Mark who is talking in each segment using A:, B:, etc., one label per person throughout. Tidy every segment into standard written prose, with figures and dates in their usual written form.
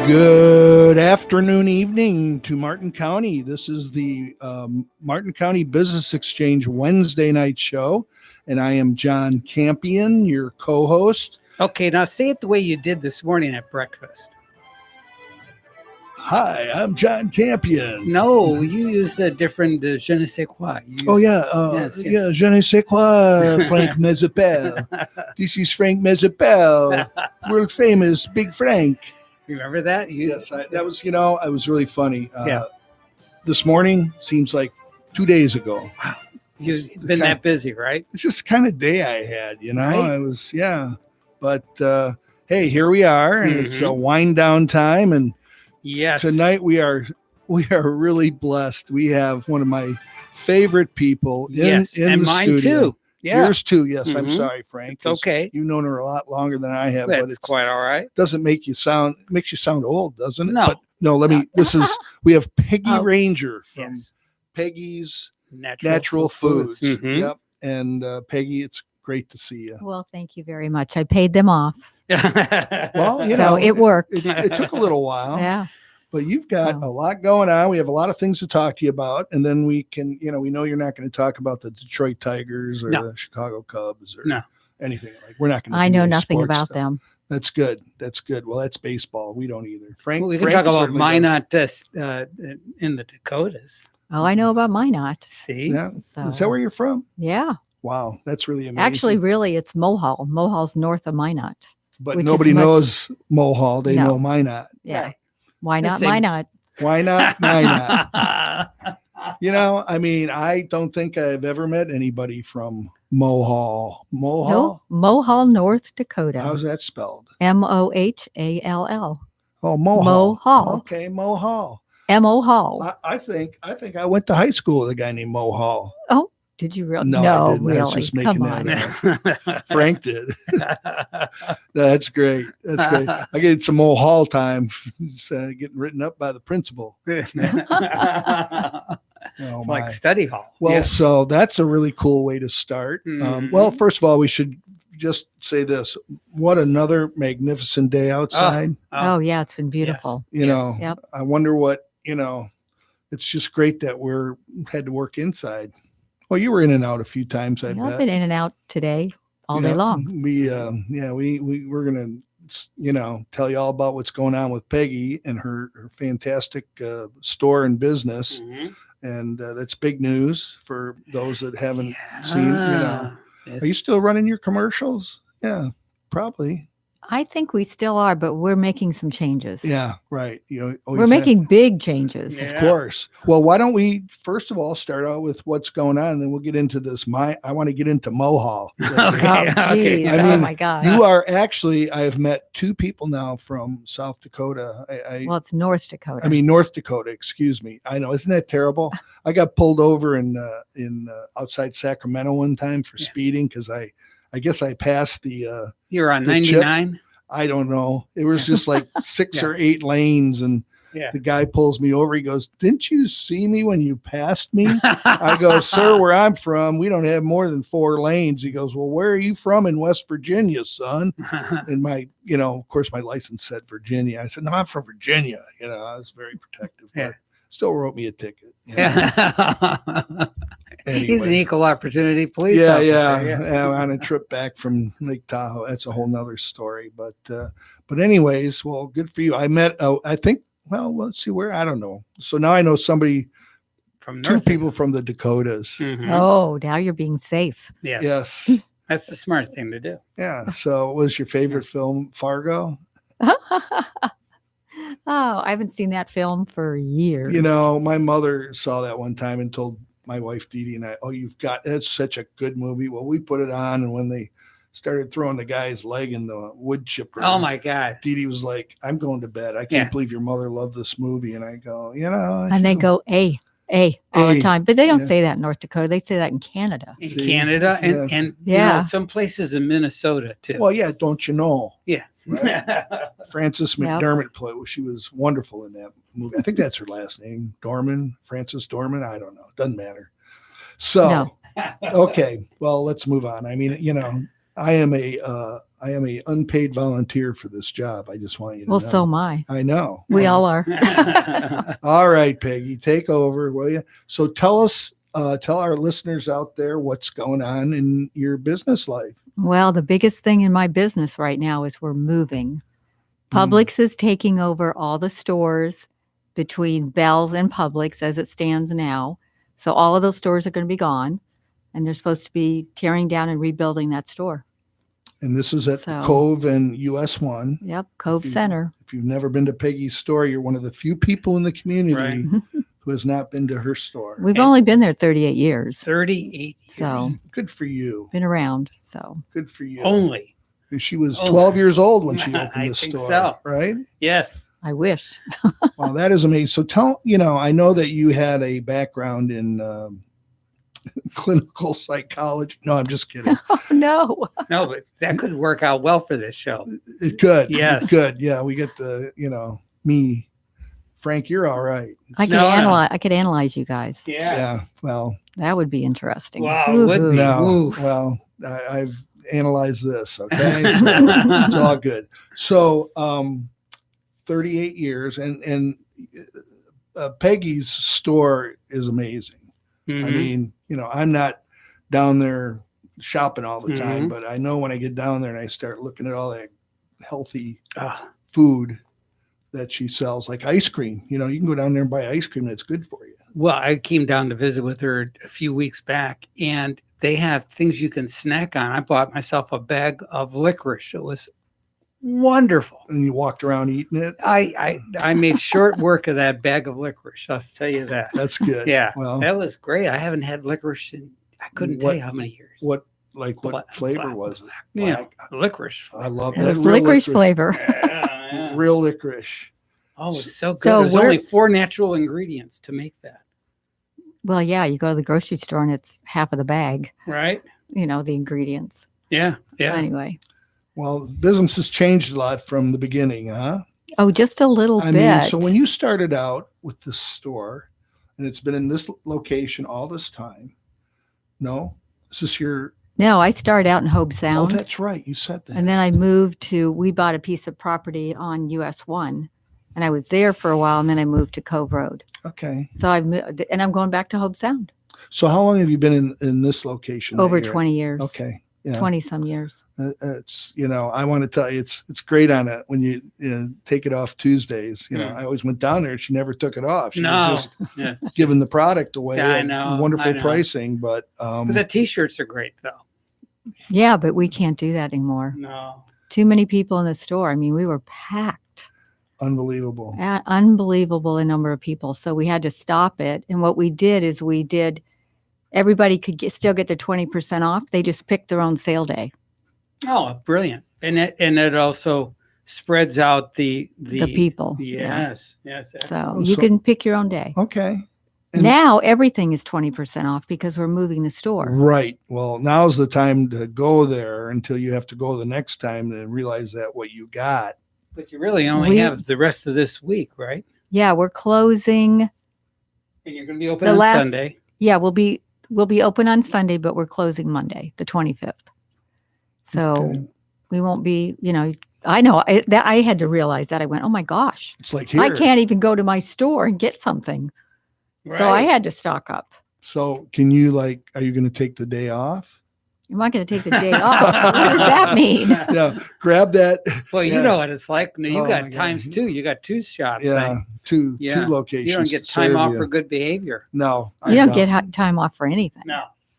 A: Good afternoon, evening to Martin County. This is the Martin County Business Exchange Wednesday night show, and I am John Campion, your co-host.
B: Okay, now say it the way you did this morning at breakfast.
A: Hi, I'm John Campion.
B: No, you used a different je ne sais quoi.
A: Yes. Je ne sais quoi, Frank Mezapel. This is Frank Mezapel, world famous Big Frank.
B: Remember that?
A: Yes, that was, I was really funny. This morning seems like 2 days ago.
B: Wow. You've been that busy, right?
A: It's just the kind of day I had,
B: Right?
A: I was, But hey, here we are, and it's a wind down time. And
B: yes,
A: tonight we are really blessed. We have one of my favorite people in
B: and
A: the
B: mine
A: studio.
B: too. Yeah.
A: Yours too. Yes, I'm sorry, Frank.
B: It's okay.
A: You've known her a lot longer than I have, but
B: It's quite all right.
A: Doesn't make you sound makes you sound old, doesn't it?
B: No.
A: But no, we have Peggy Ranger from Peggy's Natural Foods.
B: Mm-hmm.
A: Yep. And Peggy, it's great to see you.
C: Well, thank you very much. I paid them off.
A: Well,
C: So it worked.
A: It took a little while.
C: Yeah.
A: But you've got a lot going on. We have a lot of things to talk to you about. And then we can, we know you're not going to talk about the Detroit Tigers or the Chicago Cubs or anything. Like we're not going to.
C: I know nothing about them.
A: That's good. That's good. Well, that's baseball. We don't either. Frank,
B: we can talk about Minot in the Dakotas.
C: Oh, I know about Minot.
B: See?
A: Yeah.
C: So,
A: is that where you're from?
C: Yeah.
A: Wow. That's really amazing.
C: Actually, really, it's Mohall. Mohall's north of Minot.
A: But nobody knows Mohall. They know Minot.
C: Yeah.
B: Right.
C: Why not Minot?
A: Why not Minot? I don't think I've ever met anybody from Mohall. Mohall?
C: No, Mohall, North Dakota.
A: How's that spelled?
C: Mohall.
A: Oh, Mohall.
C: Mohall.
A: Okay, Mohall.
C: Mohall.
A: I think I went to high school with a guy named Mohall.
C: Oh, did you really?
A: No, I didn't.
C: Really.
A: I was just making
C: Come
A: that
C: on.
A: up. Frank did. That's great. That's great. I get some Mohall time getting written up by the principal.
B: It's like study hall.
A: Well, so that's a really cool way to start. Well, first of all, we should just say this. What another magnificent day outside.
C: Oh yeah, it's been beautiful.
A: Yes. I wonder what, it's just great that we're had to work inside. Well, you were in and out a few times. I've
C: been in and out today all day long.
A: We're going to, tell you all about what's going on with Peggy and her fantastic store and business. And that's big news for those that haven't seen, Are you still running your commercials? Yeah, probably.
C: I think we still are, but we're making some changes.
A: Yeah, right.
C: We're making big changes.
A: Of course. Well, why don't we first of all start out with what's going on, and then we'll get into this. I want to get into Mohall.
C: Okay. Oh my God.
A: You are actually. I have met two people now from South Dakota.
C: Well, it's North Dakota.
A: North Dakota. Excuse me. I know. Isn't that terrible? I got pulled over in outside Sacramento one time for speeding because I guess I passed the.
B: You're on 99.
A: I don't know. It was just like 6 or 8 lanes, and the guy pulls me over. He goes, "Didn't you see me when you passed me?" I go, "Sir, where I'm from, we don't have more than 4 lanes." He goes, "Well, where are you from in West Virginia, son?" And my, of course, my license said Virginia. I said, "No, I'm from Virginia." I was very protective. But still wrote me a ticket. Anyway.
B: He's an equal opportunity police officer.
A: Yeah. On a trip back from Lake Tahoe. That's a whole nother story. But anyways, well, good for you. I met, I think, well, let's see where, I don't know. So now I know somebody
B: from
A: two people from the Dakotas.
C: Oh, now you're being safe.
A: Yes.
B: That's the smart thing to do.
A: Yeah. So what was your favorite film, Fargo?
C: Oh, I haven't seen that film for years.
A: My mother saw that one time and told my wife Dee Dee and I, that's such a good movie. Well, we put it on, and when they started throwing the guy's leg in the wood chipper,
B: oh my God,
A: Dee Dee was like, "I'm going to bed. I can't believe your mother loved this movie." And I go,
C: and they go A all the time, but they don't say that in North Dakota. They say that in Canada.
B: Canada, and some places in Minnesota too.
A: Well, don't you know?
B: Yeah.
A: Right? Frances McDermott played. She was wonderful in that movie. I think that's her last name, Dorman, Frances Dorman. I don't know. Doesn't matter. So, okay. Well, let's move on. I am I am a unpaid volunteer for this job. I just want you to know.
C: Well, so am I.
A: I know.
C: We all are.
A: All right, Peggy, take over, will you? So tell our listeners out there what's going on in your business life.
C: Well, the biggest thing in my business right now is we're moving. Publix is taking over all the stores between Bell's and Publix as it stands now. So all of those stores are going to be gone, and they're supposed to be tearing down and rebuilding that store.
A: And this is at the Cove and US 1.
C: Yep, Cove Center.
A: If you've never been to Peggy's store, you're one of the few people in the community who has not been to her store.
C: We've only been there 38 years.
B: 38 years.
C: So
A: good for you.
C: Been around. So
A: good for you.
B: Only.
A: She was 12 years old when she opened the store,
B: so.
A: Right?
B: Yes.
C: I wish.
A: Wow, that is amazing. So I know that you had a background in clinical psychology. No, I'm just kidding.
C: Oh, no.
B: No, but that could work out well for this show.
A: It could.
B: Yes.
A: It could. Yeah, we get me. Frank, you're all right.
C: I could analyze you guys.
B: Yeah.
A: Yeah. Well,
C: that would be interesting.
B: Wow. Would be.
A: No. Well, I've analyzed this. Okay. So it's all good. So, 38 years and Peggy's store is amazing. I mean, I'm not down there shopping all the time, but I know when I get down there and I start looking at all that healthy food that she sells, like ice cream, you can go down there and buy ice cream that's good for you.
B: Well, I came down to visit with her a few weeks back, and they have things you can snack on. I bought myself a bag of licorice. It was wonderful.
A: And you walked around eating it?
B: I made short work of that bag of licorice. I'll tell you that.
A: That's good.
B: Yeah.
A: Well,
B: that was great. I haven't had licorice in, I couldn't tell you how many years.
A: What flavor was it?
B: Yeah. Licorice.
A: I love
C: It
A: that.
C: was licorice flavor.
B: Yeah.
A: Real licorice.
B: Oh, it's so good.
C: So
B: There's only 4 natural ingredients to make that.
C: Well, yeah, you go to the grocery store and it's half of the bag.
B: Right.
C: The ingredients.
B: Yeah. Yeah.
C: Anyway.
A: Well, business has changed a lot from the beginning, huh?
C: Oh, just a little bit.
A: mean, so when you started out with the store, and it's been in this location all this time, no? Is this your...
C: No, I started out in Hobe Sound.
A: Oh, that's right. You said that.
C: And then I we bought a piece of property on US 1, and I was there for a while, and then I moved to Cove Road.
A: Okay.
C: So I'm going back to Hobe Sound.
A: So how long have you been in this location?
C: Over 20 years.
A: Okay. Yeah.
C: 20 some years.
A: It's, I want to tell you, it's great on it when you take it off Tuesdays. I always went down there. She never took it off. She was just giving the product away.
B: Yeah, I know.
A: Wonderful pricing, but
B: the t-shirts are great though.
C: Yeah, but we can't do that anymore.
B: No.
C: Too many people in the store. I mean, we were packed.
A: Unbelievable.
C: Unbelievable a number of people. So we had to stop it. And what we did is everybody could still get the 20% off. They just picked their own sale day.
B: Oh, brilliant. And it also spreads out the
C: people.
B: Yes. Yes.
C: So you can pick your own day.
A: Okay.
C: And now everything is 20% off because we're moving the store.
A: Right. Well, now's the time to go there until you have to go the next time and realize that what you got.
B: But you really only have the rest of this week, right?
C: Yeah, we're closing.
B: And you're going to be open on Sunday.
C: Yeah, we'll be open on Sunday, but we're closing Monday, the 25th. So we won't be, I know I had to realize that. I went, oh my gosh,
A: it's like here.
C: I can't even go to my store and get something. Right. So I had to stock up.
A: So can you are you going to take the day off?
C: Am I going to take the day off? What does that mean?
A: Yeah, grab that.
B: Well, you know what it's like. You got times 2. You got 2 shops.
A: Yeah, two locations.
B: You don't get time off for good behavior.
A: No,
C: you don't get time off for anything.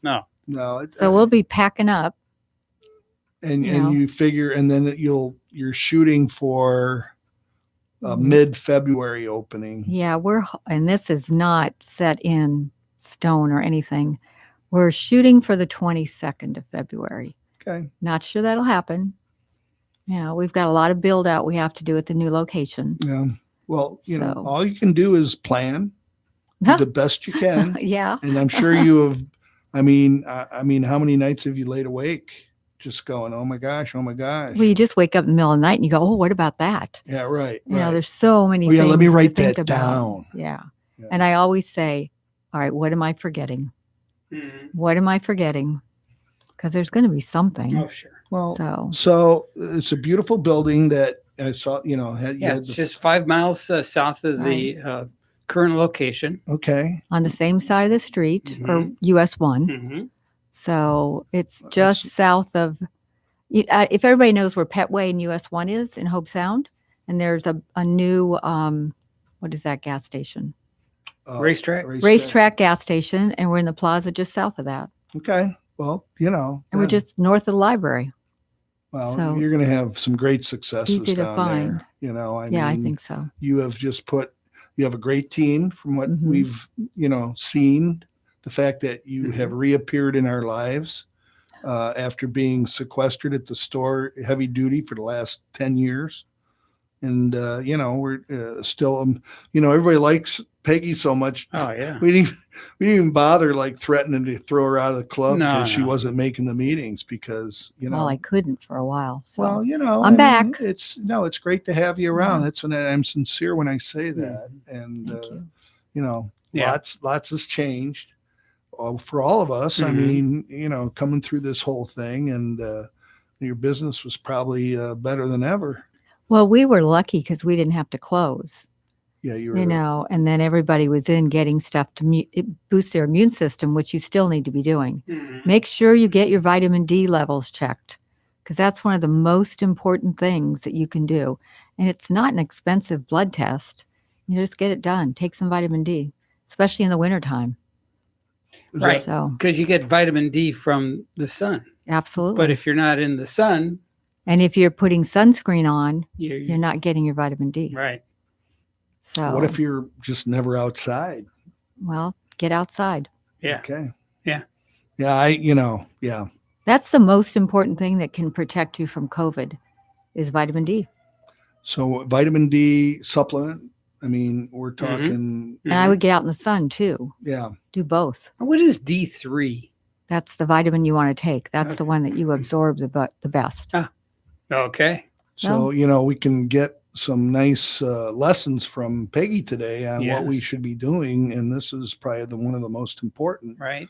B: No.
C: So we'll be packing up.
A: And you figure, and then you're shooting for a mid-February opening.
C: Yeah, and this is not set in stone or anything. We're shooting for the 22nd of February.
A: Okay.
C: Not sure that'll happen. We've got a lot of build out we have to do at the new location.
A: Yeah. Well, all you can do is plan the best you can.
C: Yeah.
A: And I'm sure you have, how many nights have you laid awake? Just going, oh my gosh. Well,
C: you just wake up in the middle of the night and you go, oh, what about that?
A: Yeah, right.
C: There's so many things.
A: Let me write that
C: down. Yeah. And I always say, all right, what am I forgetting? What am I forgetting? Because there's going to be something.
B: Oh, sure.
A: Well,
C: So
A: so it's a beautiful building that I saw, had
B: It's just 5 miles south of
C: Right.
B: the current location.
A: okay.
C: on the same side of the street, or
B: Mhm.
C: US 1.
B: Mm-hmm.
C: So it's just south of, if everybody knows where Petway and US 1 is in Hope Sound, and there's a new, what is that gas station?
B: Racetrack?
C: Racetrack gas station, and we're in the plaza just south of that.
A: Okay. Well,
C: And we're just north of the library.
A: well,
C: so
A: you're going to have some great successes
C: easy to
A: down
C: find.
A: there. I
C: Yeah, I
A: mean,
C: think so.
A: you have you have a great team from what
C: Mhm.
A: we've, seen. The fact that you have reappeared in our lives after being sequestered at the store heavy duty for the last 10 years. And, we're still, everybody likes Peggy so much.
B: Oh, yeah.
A: We didn't even bother like threatening to throw her out of the club
B: No,
A: because she
B: no.
A: wasn't making the meetings because,
C: Well, I couldn't for a while. So
A: well,
C: I'm back.
A: It's great to have you around.
C: Yeah.
A: That's when I'm sincere when I say that. And,
C: Thank you.
B: Yeah.
A: lots has changed for all of us. I
B: Mhm.
A: mean, coming through this whole thing, and your business was probably better than ever.
C: Well, we were lucky because we didn't have to close.
A: Yeah, you were.
C: And then everybody was in getting stuff to boost their immune system, which you still need to be doing.
B: Mhm.
C: Make sure you get your vitamin D levels checked, because that's one of the most important things that you can do. And it's not an expensive blood test. You just get it done. Take some vitamin D, especially in the wintertime.
B: Right.
C: So
B: Because you get vitamin D from the sun.
C: absolutely.
B: But if you're not in the sun,
C: and if you're putting sunscreen on,
B: you're
C: you're not getting your vitamin D.
B: right.
C: So
A: What if you're just never outside?
C: well, get outside.
B: Yeah.
A: Okay.
B: Yeah.
A: Yeah, yeah.
C: That's the most important thing that can protect you from COVID is vitamin D.
A: So vitamin D supplement. I mean, we're talking.
C: And I would get out in the sun too.
A: Yeah.
C: Do both.
B: What is D3?
C: That's the vitamin you want to take. That's the one that you absorb the best.
B: Okay.
A: So, we can get some nice lessons from Peggy today on what we
B: Yes.
A: should be doing. And this is probably one of the most important.
B: Right.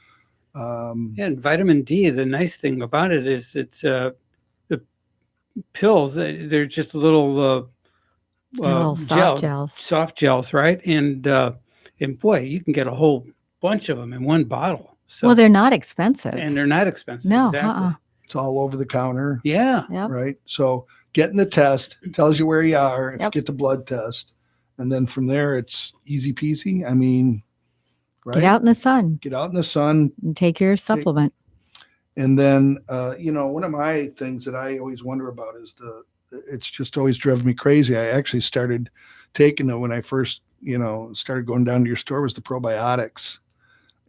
A: Um,
B: Yeah, and vitamin D, the nice thing about it is it's the pills, they're just little
C: Little soft
B: soft gels, right? And boy, you can get a whole bunch of them in one bottle. So
C: Well, they're not expensive.
B: and they're not expensive.
C: No,
B: exactly.
A: it's all over the counter,
B: Yeah.
C: Yep.
A: right? So getting the test tells you where you are. If
C: Yep.
A: you get the blood test, and then from there it's easy peasy. I mean, right?
C: Get out in the sun
A: Get out in the sun.
C: and take your supplement.
A: And then, one of my things that I always wonder about is it's just always driven me crazy. I actually started taking it when I first, started going down to your store, was the probiotics.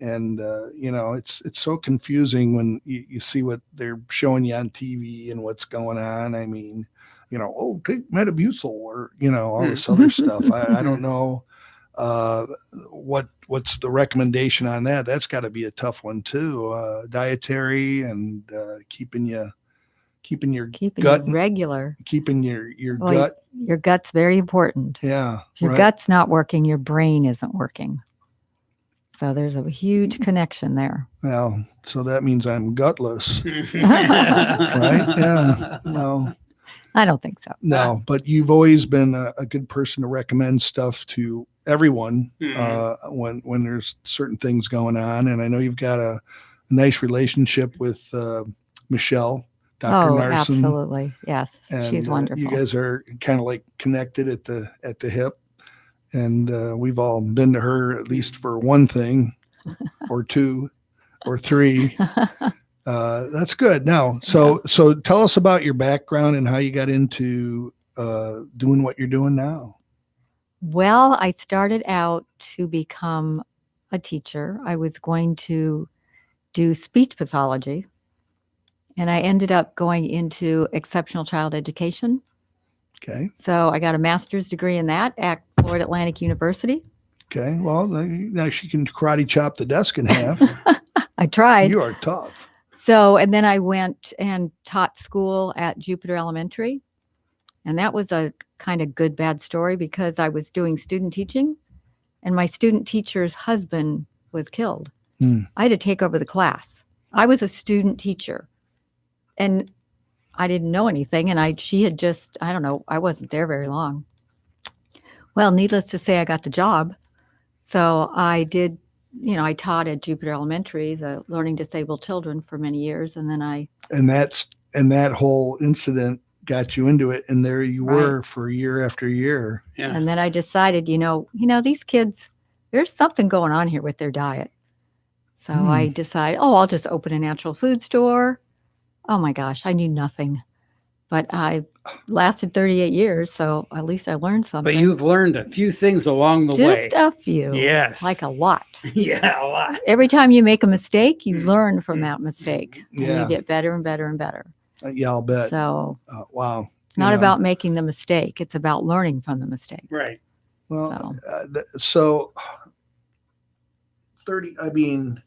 A: And, it's so confusing when you see what they're showing you on TV and what's going on. I mean, take Metamucil or, all this other stuff. I don't know what's the recommendation on that. That's got to be a tough one too. Dietary and keeping your gut
C: it regular.
A: keeping your
C: Well,
A: gut.
C: Your gut's very important.
A: Yeah.
C: If your
A: right.
C: gut's not working, your brain isn't working. So there's a huge connection there.
A: Well, so that means I'm gutless, right?
B: Right?
A: Yeah. No,
C: I don't think so.
A: no, but you've always been a good person to recommend stuff to everyone when there's certain things going on. And I know you've got a nice relationship with Michelle, Dr.
C: Oh,
A: Narson.
C: absolutely. Yes.
A: And
C: She's wonderful.
A: you guys are kind of like connected at the hip. And we've all been to her at least for one thing or two or three. That's good. Now, so tell us about your background and how you got into doing what you're doing now.
C: Well, I started out to become a teacher. I was going to do speech pathology, and I ended up going into exceptional child education.
A: Okay.
C: So I got a master's degree in that at Florida Atlantic University.
A: Okay. Well, now she can karate chop the desk in half.
C: I tried.
A: You are tough.
C: So, and then I went and taught school at Jupiter Elementary. And that was a kind of good, bad story because I was doing student teaching and my student teacher's husband was killed. I had to take over the class. I was a student teacher. And I didn't know anything. And she had just, I don't know, I wasn't there very long. Well, needless to say, I got the job. So I did, I taught at Jupiter Elementary, the learning disabled children, for many years. And then
A: and that whole incident got you into it. And there you were for year after year.
B: Yeah.
C: And then I decided, these kids, there's something going on here with their diet. So I decided, I'll just open a natural food store. Oh my gosh, I knew nothing. But I lasted 38 years, so at least I learned something.
B: But you've learned a few things along the way.
C: Just a few.
B: Yes.
C: Like a lot.
B: Yeah, a lot.
C: Every time you make a mistake, you learn from that mistake.
A: Yeah.
C: And you get better and better and better.
A: Yeah, I'll bet.
C: So
A: wow.
C: It's not about making the mistake. It's about learning from the mistake.
B: Right.
A: Well, so 30, I mean,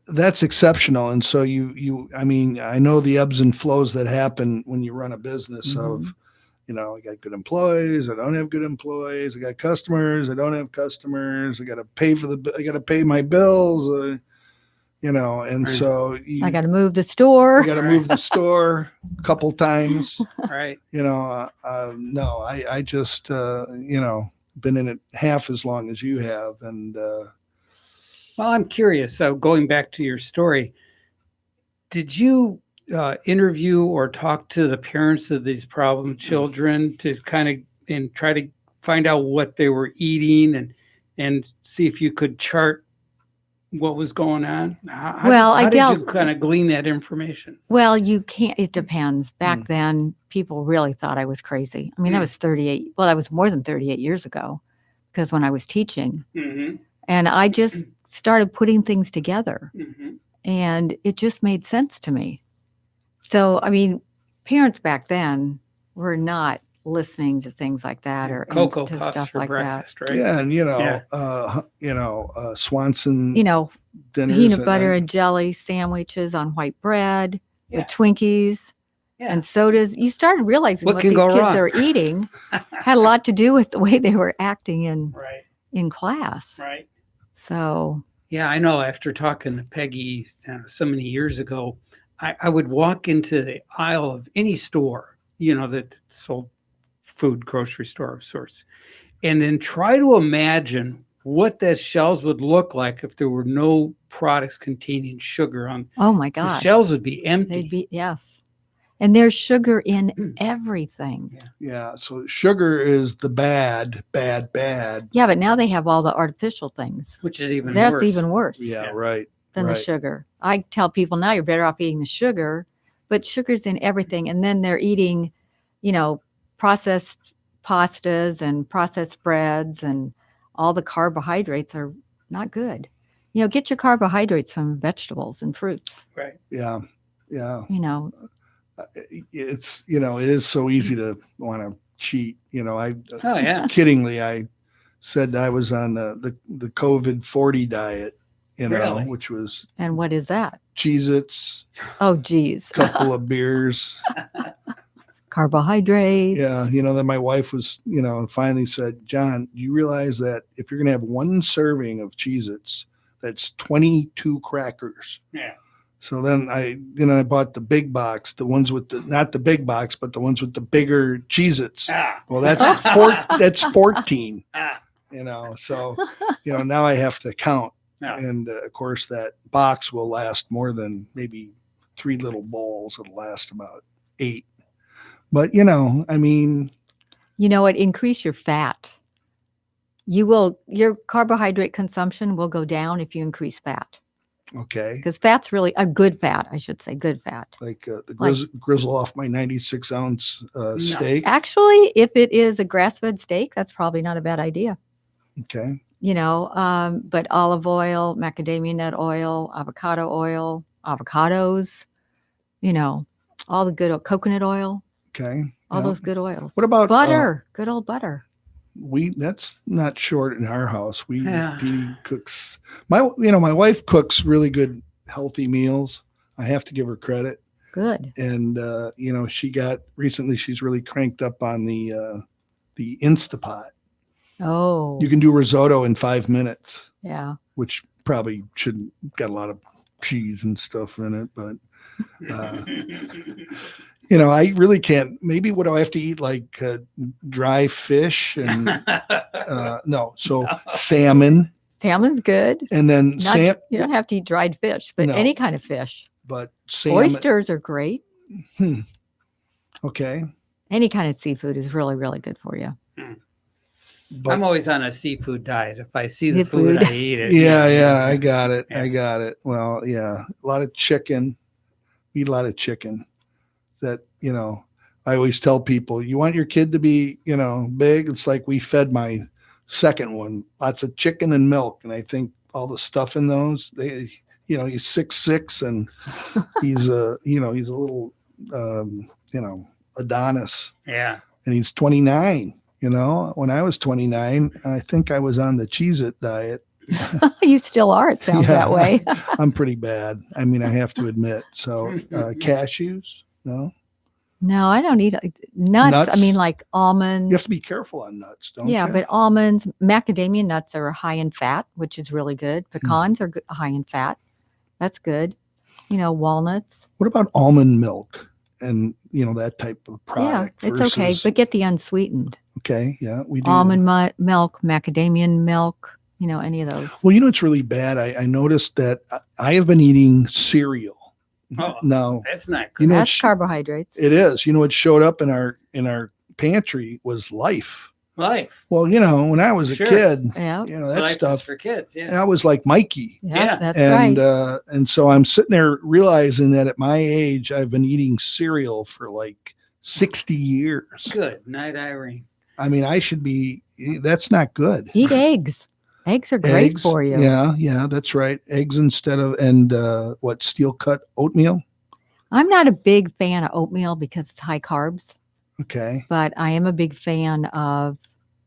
A: that's exceptional. And so I know the ebbs and flows that happen when you run a business of, I got good employees. I don't have good employees. I got customers. I don't have customers. I got to pay my bills, and so
C: I got to move the store.
A: I got to move the store a couple times.
B: Right.
A: No, I just, been in it half as long as you have. And,
B: well, I'm curious. So going back to your story, did you interview or talk to the parents of these problem children to and try to find out what they were eating and see if you could chart what was going on? How did you kind of glean that information?
C: Well, you can't. It depends. Back then, people really thought I was crazy. I mean, that was 38. Well, that was more than 38 years ago, because when I was teaching, and I just started putting things together, and it just made sense to me. So, I mean, parents back then were not listening to things like that or
B: Cocoa
C: to
B: Puffs
C: stuff
B: for
C: like
B: breakfast,
C: that.
B: right?
A: Yeah, and Swanson,
C: Peanut
A: dinners
C: butter and jelly sandwiches on white bread with
B: Yeah.
C: Twinkies and sodas. You started realizing what
B: can
C: these
B: go
C: kids
B: wrong?
C: are eating had a lot to do with the way they were acting in class.
B: Right.
C: So
B: yeah, I know. After talking to Peggy so many years ago, I would walk into the aisle of any store, that sold food, grocery store of sorts, and then try to imagine what the shelves would look like if there were no products containing sugar on.
C: Oh my
B: The
C: gosh.
B: shelves would be empty.
C: They'd be, yes. And there's sugar in everything.
A: Yeah. So sugar is the bad.
C: Yeah, but now they have all the artificial things.
B: Which is even
C: That's
B: worse.
C: even worse.
A: Yeah. Right.
C: Than the sugar. I tell people now you're better off eating the sugar, but sugar's in everything. And then they're eating, processed pastas and processed breads, and all the carbohydrates are not good. Get your carbohydrates from vegetables and fruits.
B: Right.
A: Yeah. Yeah. It's, it is so easy to want to cheat. Kiddingly, I said I was on the COVID 40 diet,
B: Really?
A: which was.
C: And what is that?
A: Cheez-Its.
C: Oh, geez.
A: Couple of beers.
C: Carbohydrates.
A: Yeah. Then my wife was, finally said, John, do you realize that if you're going to have one serving of Cheez-Its, that's 22 crackers.
B: Yeah.
A: So then I bought the big box, the ones with not the big box, but the ones with the bigger Cheez-Its. Well, that's 14, so, now I have to count. Yeah. And of course that box will last more than maybe 3 little bowls. It'll last about 8. But,
C: increase your fat. Your carbohydrate consumption will go down if you increase fat.
A: Okay.
C: Because fat's really a good fat, I should say, good fat.
A: Like the grizzle off my 96-ounce steak.
C: Actually, if it is a grass-fed steak, that's probably not a bad idea.
A: Okay.
C: But olive oil, macadamia nut oil, avocado oil, avocados, all the good coconut oil.
A: Okay.
C: All those good oils.
A: What about
C: butter? Good old butter.
A: That's not short in our house. Dee cooks. My wife cooks really good, healthy meals. I have to give her credit.
C: Good.
A: And she's really cranked up on the Instapot.
C: Oh.
A: You can do risotto in 5 minutes.
C: Yeah.
A: Which probably shouldn't got a lot of cheese and stuff in it, but I really can't. Maybe what do I have to eat? Like dry fish and no. So salmon.
C: Salmon's good.
A: And then
C: You don't have to eat dried fish, but any kind of fish.
A: But salmon.
C: Oysters are great.
A: Okay.
C: Any kind of seafood is really, really good for you.
A: But,
B: I'm always on a seafood diet. If I see the food, I eat it.
A: Yeah, I got it. Yeah. I got it. Well, yeah, a lot of chicken. Eat a lot of chicken. That, I always tell people, you want your kid to be, big. It's like we fed my second one lots of chicken and milk, and I think all the stuff in those, he's 6'6", and he's he's a little Adonis.
B: Yeah.
A: And he's 29. When I was 29, I think I was on the Cheez-It diet.
C: You still are. It sounds that way.
A: I'm pretty bad. I mean, I have to admit. So cashews, no.
C: No, I don't eat nuts. I mean, like almonds.
A: You have to be careful on nuts, don't you?
C: Yeah, but almonds, macadamia nuts are high in fat, which is really good. Pecans are high in fat. That's good. Walnuts.
A: What about almond milk and, that type of product?
C: Yeah, it's okay, but get the unsweetened.
A: Okay, yeah, we do.
C: Almond milk, macadamia milk, any of those.
A: Well, it's really bad. I noticed that I have been eating cereal.
B: Oh,
A: no,
B: that's not good.
C: That's carbohydrates.
A: It is. What showed up in our pantry was Life.
B: Life.
A: Well, when I was a kid,
C: yeah,
A: that
B: Life
A: stuff
B: for kids. Yeah,
A: I was like Mikey.
C: Yeah, that's right.
A: And so I'm sitting there realizing that at my age, I've been eating cereal for like 60 years.
B: Good night, Irene.
A: I mean, I should be. That's not good.
C: Eat eggs. Eggs are great for you.
A: Yeah, that's right. Eggs instead of steel cut oatmeal.
C: I'm not a big fan of oatmeal because it's high carbs.
A: Okay.
C: But I am a big fan of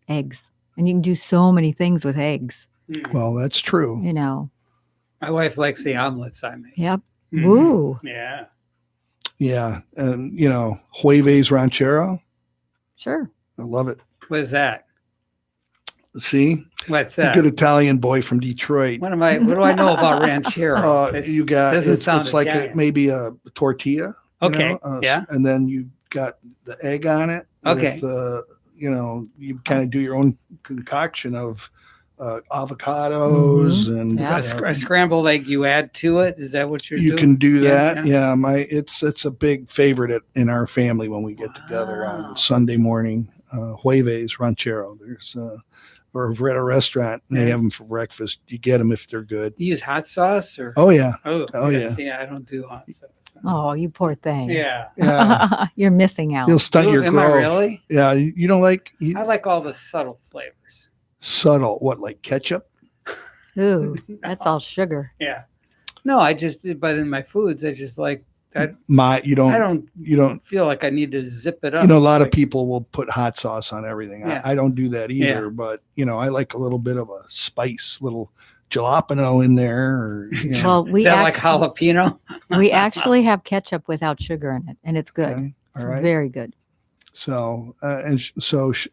C: eggs. And you can do so many things with eggs.
A: Well, that's true.
B: My wife likes the omelets I make.
C: Yep. Woo.
B: Yeah.
A: Yeah. And, Jueves Ranchero.
C: Sure.
A: I love it.
B: What is that?
A: See?
B: What's that?
A: A good Italian boy from Detroit.
B: What do I know about ranchero?
A: You got it's like maybe a tortilla.
B: Okay. Yeah.
A: And then you got the egg on it.
B: Okay.
A: With, you kind of do your own concoction of avocados and
B: a scrambled egg you add to it. Is that what you're doing?
A: You can do that. Yeah. It's a big favorite in our family when we get together on Sunday morning. Jueves Ranchero. There's or if we're at a restaurant and they have them for breakfast, you get them if they're good.
B: You use hot sauce or?
A: Oh yeah.
B: Oh yeah. See, I don't do hot sauce.
C: Oh, you poor thing.
B: Yeah.
C: You're missing out.
A: You'll stunt your growth.
B: Am I really?
A: Yeah. You don't like?
B: I like all the subtle flavors.
A: Subtle? What, like ketchup?
C: Ooh, that's all sugar.
B: Yeah. No, but in my foods, I just like that.
A: You don't
B: feel like I need to zip it up.
A: A lot of people will put hot sauce on everything.
B: Yeah.
A: I don't do that either, but I like a little bit of a spice, little jalapeno in there. Or,
C: Well,
B: is that like jalapeno?
C: We actually have ketchup without sugar in it, and it's good.
A: Okay. All right.
C: Very good.
A: So,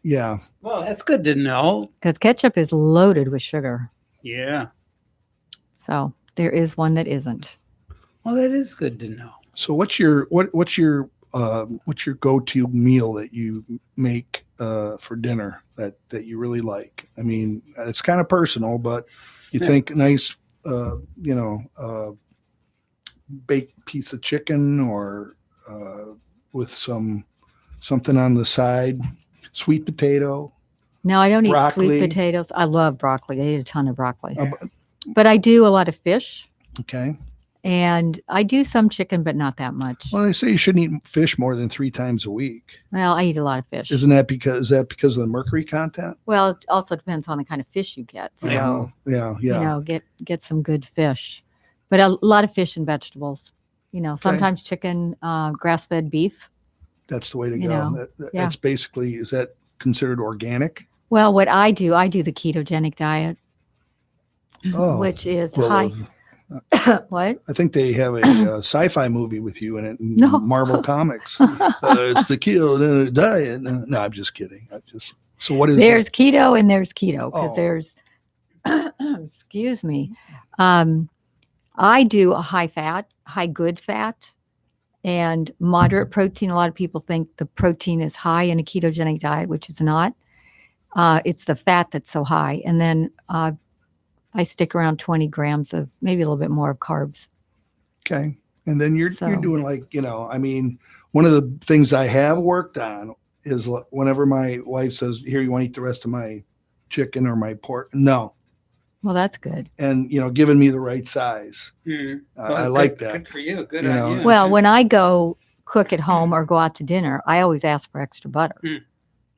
A: yeah.
B: Well, that's good to know.
C: Because ketchup is loaded with sugar.
B: Yeah.
C: So there is one that isn't.
B: Well, that is good to know.
A: So what's your go-to meal that you make for dinner that you really like? I mean, it's kind of personal, but you think nice, baked piece of chicken or with something on the side, sweet potato.
C: No, I don't
A: broccoli.
C: eat sweet potatoes. I love broccoli. I eat a ton of broccoli. But I do a lot of fish. Okay. And I do some chicken, but not that much.
A: Well, they say you shouldn't eat fish more than 3 times a week.
C: Well, I eat a lot of fish.
A: Is that because of the mercury content?
C: Well, it also depends on the kind of fish you get. So,
A: yeah.
C: Get some good fish. But a lot of fish and vegetables. Sometimes chicken, grass-fed beef.
A: That's the way to go. That's basically, is that considered organic?
C: Well, what I do the ketogenic diet, which is high. What?
A: I think they have a sci-fi movie with you in it in Marvel Comics. It's the keto diet. No, I'm just kidding. So what is
C: there's keto and there's keto because there's excuse me. I do a high fat, high good fat, and moderate protein. A lot of people think the protein is high in a ketogenic diet, which is not. It's the fat that's so high. And then I stick around 20 grams of maybe a little bit more of carbs.
A: Okay. And then you're doing like, I mean, one of the things I have worked on is whenever my wife says, here, you want to eat the rest of my chicken or my pork? No.
C: Well, that's good.
A: And, giving me the right size.
B: Well,
A: I like that.
B: Good for you. Good idea.
C: Well, when I go cook at home or go out to dinner, I always ask for extra butter.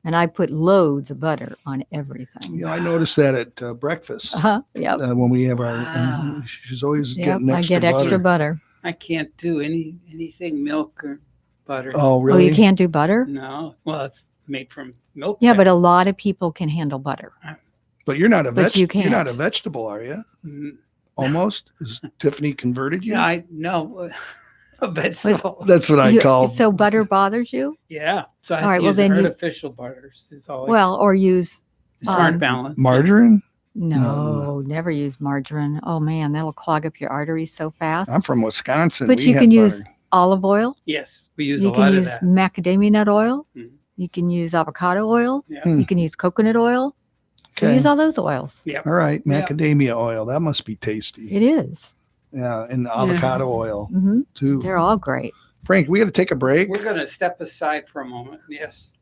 C: And I put loads of butter on everything.
A: Yeah, I noticed that at breakfast.
C: Yep.
A: When we have our, she's always getting extra
C: I get
A: butter.
C: extra butter.
B: I can't do anything milk or butter.
A: Oh, really?
C: Oh, you can't do butter?
B: No. Well, it's made from milk.
C: Yeah, but a lot of people can handle butter.
A: But you're not a
C: you're
A: not a vegetable, are you? Almost. Is Tiffany converted you?
B: Yeah, I know. A vegetable.
A: That's what I call.
C: So butter bothers you?
B: Yeah. So I
C: All right,
B: use
C: then
B: artificial butters. Is all.
C: Or use
B: smart balance.
A: Margarine?
C: No, never use margarine. Oh man, that'll clog up your arteries so fast.
A: I'm from Wisconsin.
C: But you can use olive oil.
B: Yes, we use
C: you
B: a lot
C: can
B: of
C: use
B: that.
C: Macadamia nut oil.
B: Mhm.
C: You can use avocado oil.
B: Yeah.
C: You can use coconut oil. So
A: Okay.
C: use all those oils.
B: Yeah.
A: All right. Macadamia oil. That must be tasty.
C: It is.
A: Yeah. And avocado oil
C: Mm-hmm.
A: too.
C: They're all great.
A: Frank, we got to take a break.
B: We're going to step aside for a moment. Yes.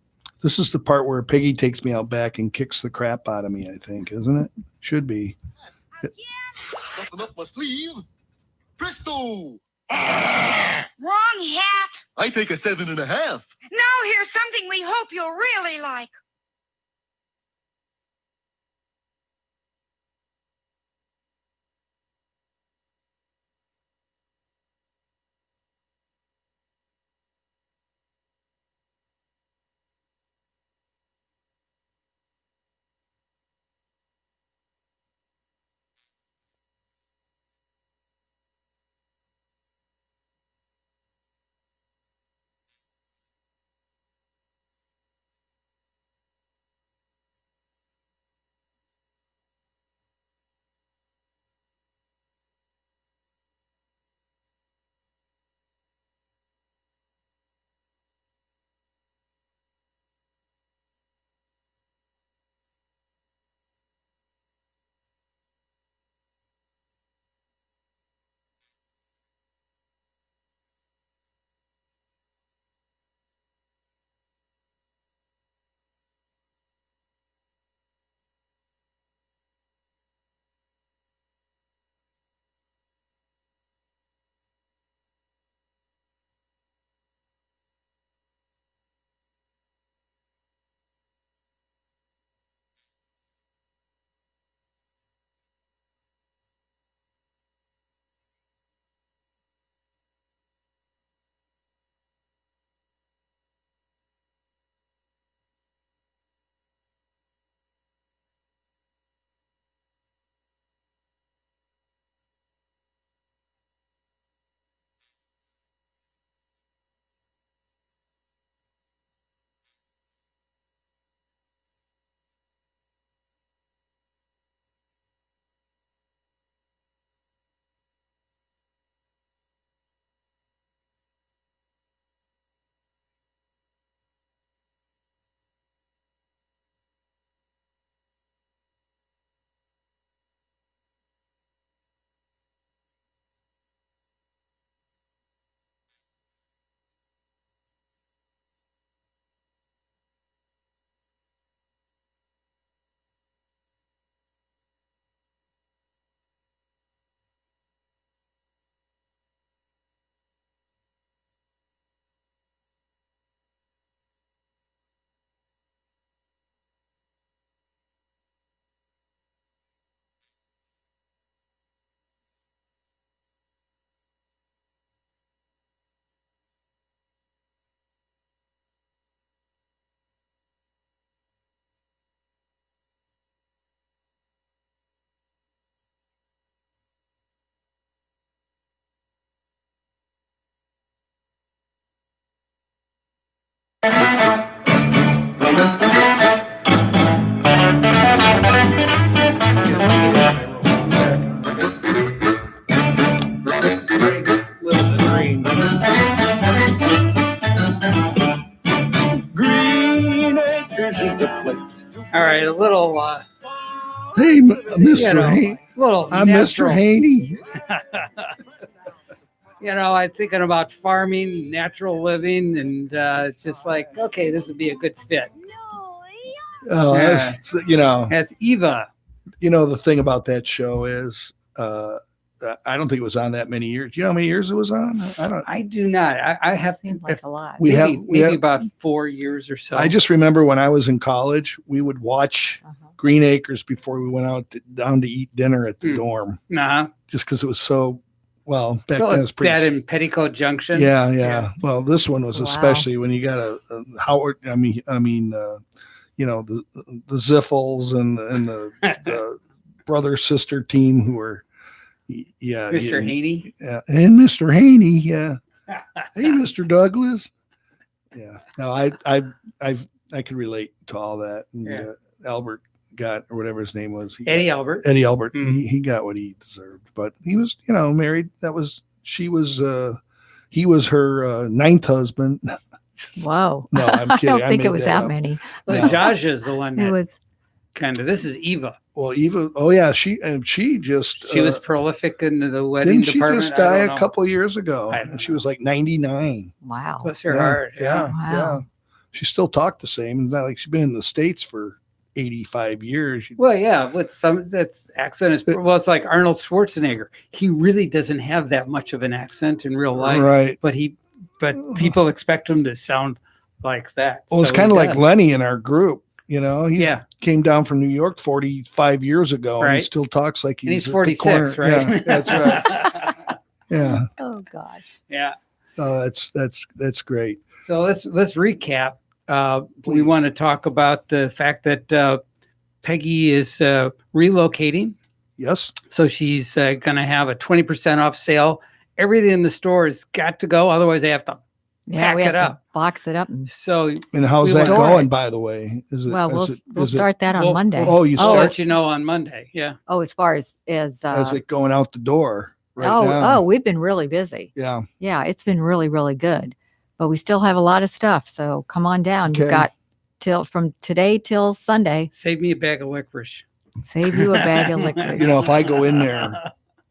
A: This is the part where Peggy takes me out back and kicks the crap out of me, I think, isn't it? Should be.
D: Something up my sleeve. Presto!
E: Wrong hat.
D: I take a 7.5.
E: Now here's something we hope you'll really like.
A: Frank's living the dream.
B: a little,
A: Hey, Mr.
B: you know,
A: Haney.
B: little
A: I'm
B: natural.
A: Mr. Haney.
B: You know, I'm thinking about farming, natural living, and it's just like, okay, this would be a good fit.
A: Oh,
B: Yeah.
A: that's, you know,
B: That's Eva.
A: the thing about that show is, I don't think it was on that many years. Do you know how many years it was on? I don't.
B: I do not. I have to,
C: Seemed like a lot.
B: maybe about 4 years or so.
A: I just remember when I was in college, we would watch
C: Uh-huh.
A: Green Acres before we went out down to eat dinner at the dorm,
B: Nah.
A: just because it was so, well, back
B: So
A: then it was pretty.
B: that in Petticoat Junction.
A: Yeah. Well, this one was
C: Wow.
A: especially when you got a Howard. I mean, the Ziffels and the brother sister team who were, yeah,
B: Mr. Haney.
A: yeah, and Mr. Haney, yeah. Hey, Mr. Douglas. Yeah. No, I could relate to all that. And,
B: Yeah.
A: Albert got, or whatever his name was.
B: Eddie Albert.
A: Eddie Albert.
B: Mhm.
A: He got what he deserved, but he was, married. He was her ninth husband.
C: Whoa.
A: No, I'm
C: I
A: kidding.
C: don't think
A: made
C: it was that
A: up.
C: many.
B: But
A: No.
B: Jaja is the one
C: It
B: that
C: was,
B: kind of. This is Eva.
A: Well, Eva. Oh yeah, she just
B: She was prolific in the wedding
A: didn't she
B: department.
A: just
B: I
A: die
B: don't
A: a
B: know.
A: couple of years ago?
B: I don't
A: And she
B: know.
A: was like 99.
C: wow.
B: Bless her
A: Yeah,
B: heart.
A: Yeah,
C: Wow.
A: yeah. She still talked the same. It's not like she's been in the States for 85 years.
B: Well, yeah, with some that's accent is well, it's like Arnold Schwarzenegger. He really doesn't have that much of an accent in real life,
A: Right.
B: but people expect him to sound like that.
A: Well, it's
B: So
A: kind of
B: he
A: like
B: does.
A: Lenny in our group. He
B: Yeah,
A: came down from New York 45 years ago, and he
B: Right.
A: still talks like
B: and he's
A: at the
B: 46,
A: corner.
B: right?
A: Yeah, that's right. Yeah.
C: Oh gosh.
B: Yeah.
A: Oh, that's great.
B: So let's recap. We
A: Please.
B: want to talk about the fact that Peggy is relocating.
A: Yes.
B: So she's going to have a 20% off sale. Everything in the store has got to go. Otherwise, they have to
C: Yeah,
B: pack
C: we have
B: it
C: to
B: up.
C: box it up. And,
B: So
A: And how's
B: We
A: that
B: will-
A: going, by the way? Is it?
C: well,
A: is
C: we'll
A: it
C: start that on
B: we'll-
C: Monday.
A: Oh, you
B: I'll
A: start-
B: let you know on Monday. Yeah.
C: Oh, as far as
A: Is it going out the door right
C: oh,
A: now?
C: we've been really busy.
A: Yeah.
C: Yeah, it's been really, really good. But we still have a lot of stuff. So come on down.
A: Okay.
C: You've got from today till Sunday.
B: Save me a bag of licorice.
C: Save you a bag of liquor.
A: If I go in there,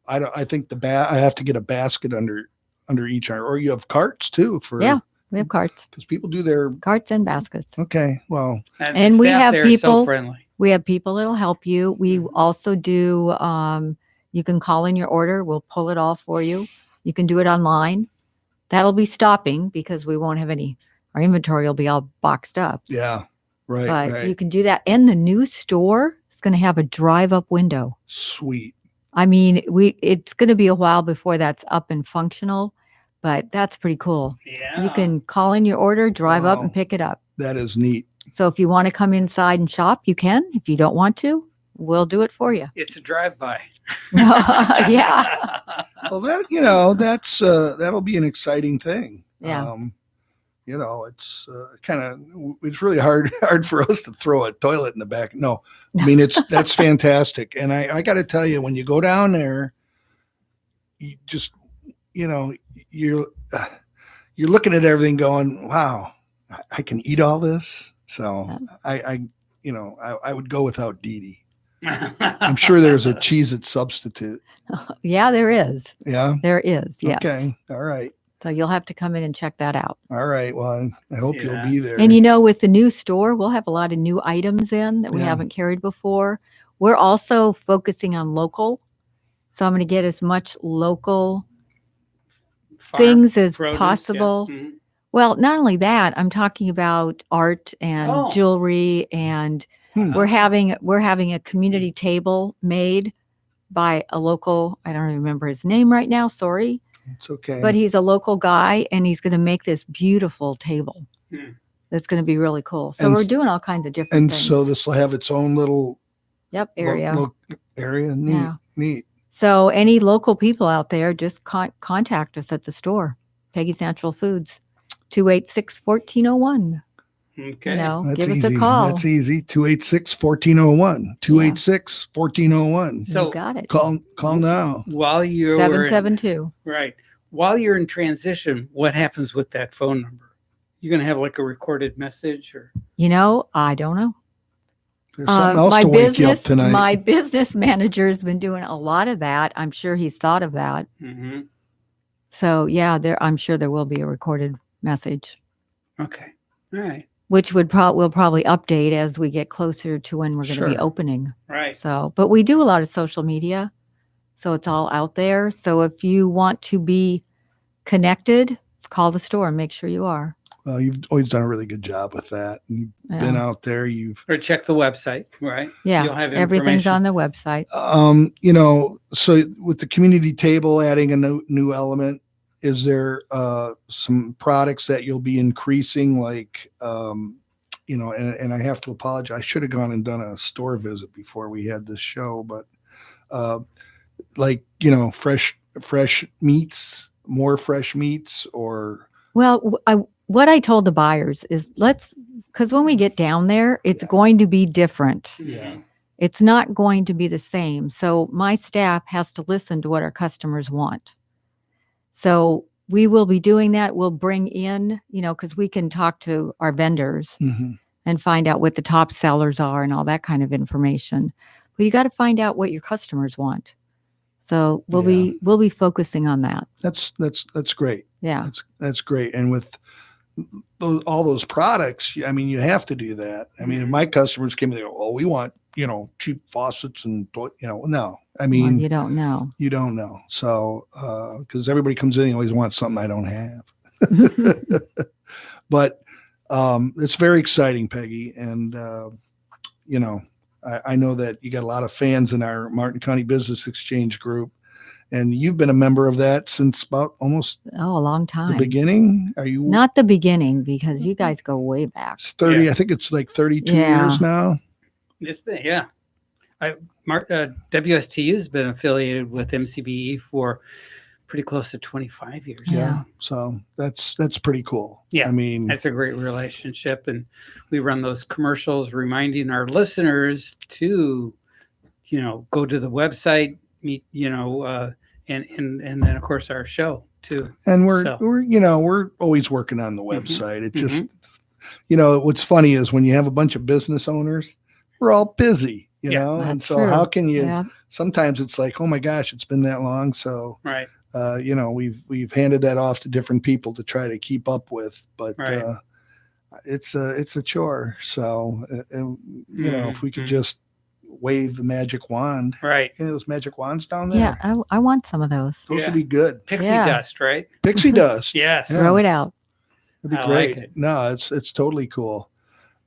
A: I think I have to get a basket under each arm, or you have carts too for.
C: Yeah. We have carts,
A: Because people do their.
C: carts and baskets.
A: Okay. Well.
B: the
C: And we
B: staff
C: have
B: there is so
C: people-
B: friendly.
C: We have people that'll help you. We also do, you can call in your order. We'll pull it all for you. You can do it online. That'll be stopping because we won't have our inventory will be all boxed up.
A: Yeah. Right.
C: But
A: Right.
C: you can do that. And the new store is going to have a drive-up window.
A: Sweet.
C: I mean, it's going to be a while before that's up and functional, but that's pretty cool.
B: Yeah.
C: You can call in your order, drive up
A: Wow.
C: and pick it up.
A: That is neat.
C: So if you want to come inside and shop, you can. If you don't want to, we'll do it for you.
B: It's a drive-by.
C: Yeah.
A: Well, that's that'll be an exciting thing.
C: Yeah.
A: It's it's really hard for us to throw a toilet in the back. No, I mean, that's fantastic. And I got to tell you, when you go down there, you just, you're looking at everything going, wow, I can eat all this. So I would go without Dee Dee. I'm sure there's a Cheez-It substitute.
C: Yeah, there is.
A: Yeah.
C: There is. Yes.
A: Okay. All right.
C: So you'll have to come in and check that out.
A: All right. Well, I hope
B: Yeah.
A: you'll be there.
C: And with the new store, we'll have a lot of new items in that we
A: Yeah.
C: haven't carried before. We're also focusing on local. So I'm going to get as much local
B: Farm
C: things as
B: produce, yeah.
C: possible.
B: Mhm.
C: Well, not only that, I'm talking about art and
B: Oh.
C: jewelry, and
A: Hmm.
C: we're having a community table made by a local, I don't remember his name right now, sorry,
A: It's okay.
C: but he's a local guy and he's going to make this beautiful table.
B: Hmm.
C: That's going to be really cool. So
A: And
C: we're
A: s-
C: doing all kinds of different
A: and
C: things.
A: so this will have its own little
C: area.
A: area. Neat.
C: Yeah.
A: Neat.
C: So any local people out there, just contact us at the store, Peggy's Natural Foods, 286-1401.
B: Okay.
A: That's
C: give
A: easy.
C: us a call.
A: That's easy. 286-1401. 286-1401.
C: You
B: So
C: got it.
A: Call now.
B: while you're
C: 772.
B: right, while you're in transition, what happens with that phone number? You're going to have like a recorded message, or
C: I don't know.
A: There's something else to wake you up tonight.
C: My business manager's been doing a lot of that. I'm sure he's thought of that.
B: Mm-hmm.
C: So yeah, I'm sure there will be a recorded message.
B: Okay. All right.
C: Which we'll probably update as we get closer to when we're going to be
A: Sure.
C: opening.
B: Right.
C: So, but we do a lot of social media, so it's all out there. So if you want to be connected, call the store and make sure you are.
A: Well, you've always done a really good job with that. You've been out there.
B: Or check the website, right?
C: Yeah,
B: You'll have
C: everything's
B: information.
C: on the website.
A: So with the community table adding a new element, is there some products that you'll be increasing, like and I have to apologize. I should have gone and done a store visit before we had this show, but fresh meats, more fresh meats, or
C: Well, what I told the buyers is because when we get down there, it's going to be different.
A: Yeah.
C: It's not going to be the same. So my staff has to listen to what our customers want. So we will be doing that. We'll bring in, because we can talk to our vendors and find out what the top sellers are and all that kind of information. But you got to find out what your customers want. So we'll be focusing on that.
A: That's great.
C: Yeah.
A: That's great. And with all those products, I mean, you have to do that. I mean, if my customers came and they go, "Oh, we want, cheap faucets and, no, I mean,
C: well, you don't know.
A: You don't know. So, because everybody comes in and always wants something I don't have. But it's very exciting, Peggy. And, I know that you got a lot of fans in our Martin County Business Exchange group. And you've been a member of that since about almost
C: a long time.
A: The beginning. Are you
C: not the beginning, because you guys go way back?
A: It's 30. Yeah. I think it's like 32 years now.
B: It's been WSTU has been affiliated with MCBE for pretty close to 25 years.
A: Yeah. So that's pretty cool.
B: Yeah.
A: I mean,
B: that's a great relationship, and we run those commercials reminding our listeners to, go to the website, meet, and then of course our show too.
A: And we're always working on the website. It's just, what's funny is when you have a bunch of business owners, we're all busy, and so
C: true.
A: How can you, sometimes it's like, oh my gosh, it's been that long. So,
B: right.
A: We've handed that off to different people to try to keep up with, but, it's a chore. So, if we could just wave the magic wand.
B: Right.
A: Those magic wands down there.
C: Yeah, I want some of those.
A: Those would be good.
B: Pixie dust, right?
A: Pixie dust.
B: Yes.
C: Throw it out.
A: That'd be great. Like no, it's totally cool.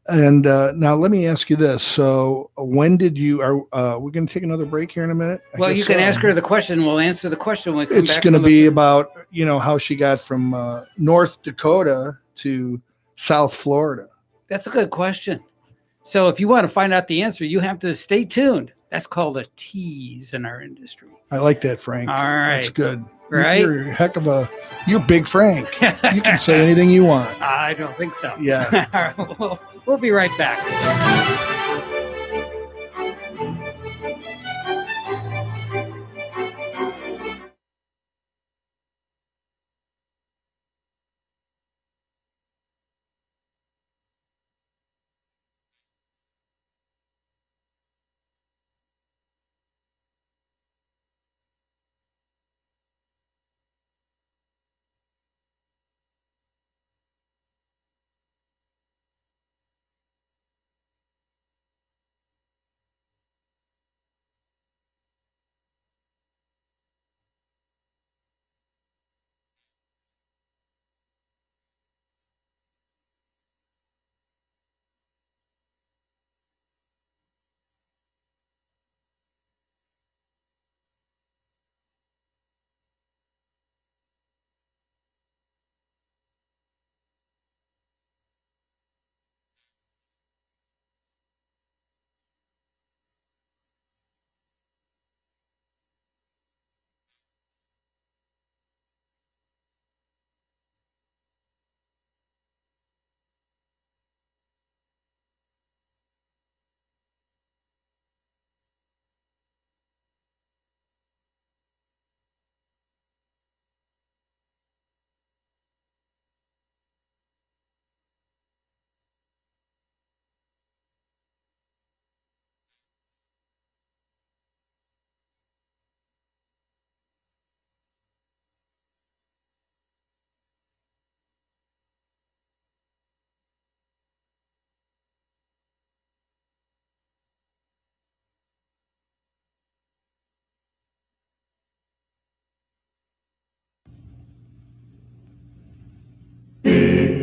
A: And now let me ask you this. So when did we're going to take another break here in a minute?
B: Well, you can ask her the question. We'll answer the question when we come back.
A: It's going to be about, how she got from North Dakota to South Florida.
B: That's a good question. So if you want to find out the answer, you have to stay tuned. That's called a tease in our industry.
A: I like that, Frank.
B: All right.
A: That's good.
B: Right?
A: You're big Frank. You can say anything you want.
B: I don't think so.
A: Yeah.
B: All right, we'll be right back.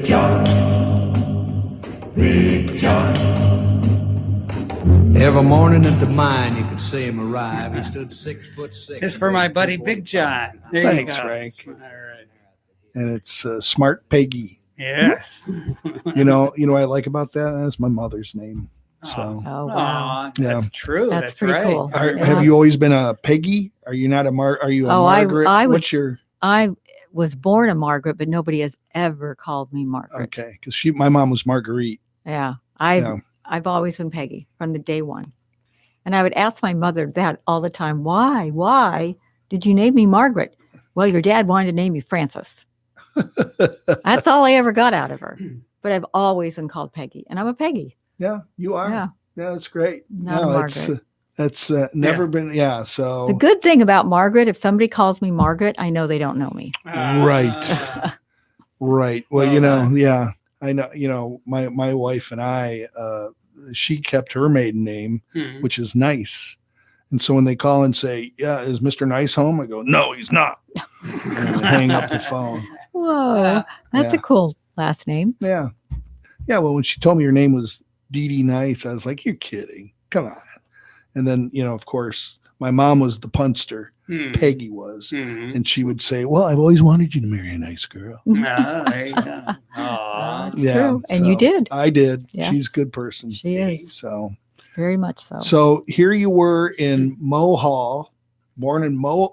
F: John, Big John. Every morning at the mine, you could see him arrive. He stood 6'6".
B: It's for my buddy Big John. There you
A: Thanks,
B: go.
A: Frank.
B: All right.
A: And it's Smart Peggy.
B: Yes.
A: You know what I like about that? That's my mother's name. So
C: Oh, wow.
B: Aw, that's true.
C: That's
B: That's
C: pretty
B: right.
C: cool.
A: Are-
C: Yeah.
A: have you always been a Peggy? Are you not a Are you a
C: Oh,
A: Margaret?
C: I was-
A: What's your
C: I was born a Margaret, but nobody has ever called me Margaret.
A: okay? Because my mom was Marguerite.
C: Yeah.
A: Yeah.
C: I've always been Peggy from the day one. And I would ask my mother that all the time. Why did you name me Margaret? Well, your dad wanted to name you Frances. That's all I ever got out of her. But I've always been called Peggy, and I'm a Peggy.
A: Yeah, you are.
C: Yeah.
A: Yeah, that's great.
C: Not a Margaret.
A: That's never been. Yeah. So
C: The good thing about Margaret, if somebody calls me Margaret, I know they don't know me.
A: Right. Right. Well, yeah, I know, my wife and I, she kept her maiden name, which is Nice. And so when they call and say, yeah, is Mr. Nice home? I go, no, he's not. And I hang up the phone.
C: Whoa, that's
A: Yeah.
C: a cool last name.
A: Yeah. Yeah. Well, when she told me her name was Dee Dee Nice, I was like, you're kidding. Come on. And then, of course, my mom was the punster. Peggy was. And she would say, well, I've always wanted you to marry a nice girl.
B: There you go. Aw.
C: That's true. And you
A: so
C: did.
A: I did.
C: Yes.
A: She's a good person.
C: She is.
A: So
C: Very much so.
A: So here you were in Mohall,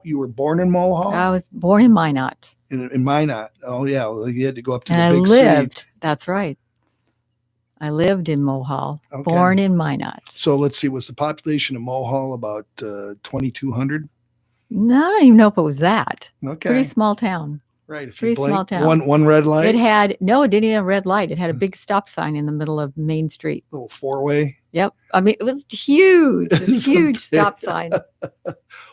A: you were born in Mohall?
C: I was born in Minot.
A: In Minot. Oh yeah. Well, you had to go up to
C: And
A: the
C: I
A: big
C: lived,
A: city.
C: that's right. I lived in Mohall,
A: Okay.
C: born in Minot.
A: So let's see, was the population of Mohall about 2,200?
C: No, I don't even know if it was that.
A: Okay.
C: Pretty small town.
A: Right. If
C: pretty
A: you blink,
C: small town.
A: one red light,
C: It didn't have a red light. It had a big stop sign in the middle of Main Street.
A: little four-way.
C: Yep. I mean, it was huge, this huge stop sign.